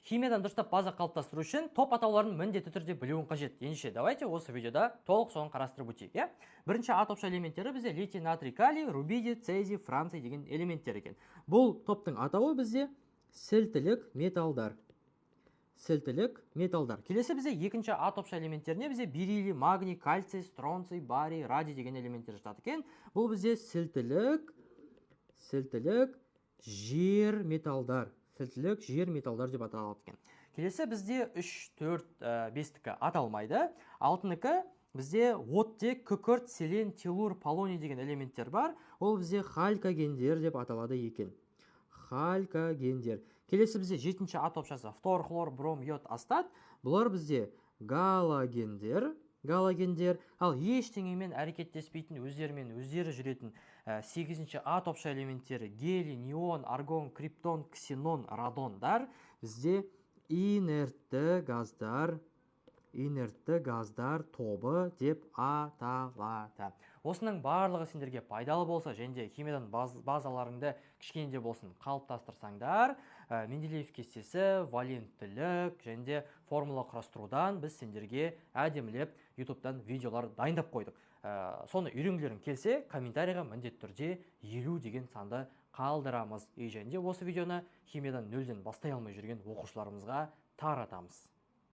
Химиядан дұрыстап база қалыптастыру үшін топ атауларын міндетті түрде білуің қажет. Ендеше, давайте осы видеода толық соны қарастырып өтейік. Бірінші А топша элементтері бізде литий, натрий, калий, рубидий, цезий, франций деген элементтер екен. Бұл топтың атауы бізде сілтілік металдар. Сілтілік металдар. Келесі бізде екінші А топша элементтеріне бізде бериллий, магний, кальций, стронций, барий, радий деген элементтер жатады екен. Бұл бізде сілтілік жер металдар. Сілтілік жер металдар деп аталады екен. Келесі бізде 3, 4, 5-тікі аталмайды. 6-нікі бізде оттек, күкірт, селен, телур, полоний деген элементтер бар. Ол бізде халькогендер деп аталады екен. Халькогендер. Келесі бізде 7-ші А топшасы фтор, хлор, бром, йод, астат. Бұлар бізде галогендер. Ал ештеңемен әрекеттеспейтін, өздері жүретін 8-ші А топша элементтері гелий, неон, аргон, криптон, ксенон, радондар бізде инертті газдар тобы деп аталады. Осының барлығы сендерге пайдалы болса, және химиядан базаларыңды кішкене де болсын қалыптастырсаңдар, Менделеев кестесі, валенттілік және формула құрастырудан біз сендерге әдемілеп YouTube'дан видеолар дайындап қойдық. Соны үйренгілерің келсе, комментарийға міндетті түрде 50 деген санды қалдырамыз. Және осы видеоны химиядан нөлден бастай алмай жүрген оқушыларымызға таратамыз.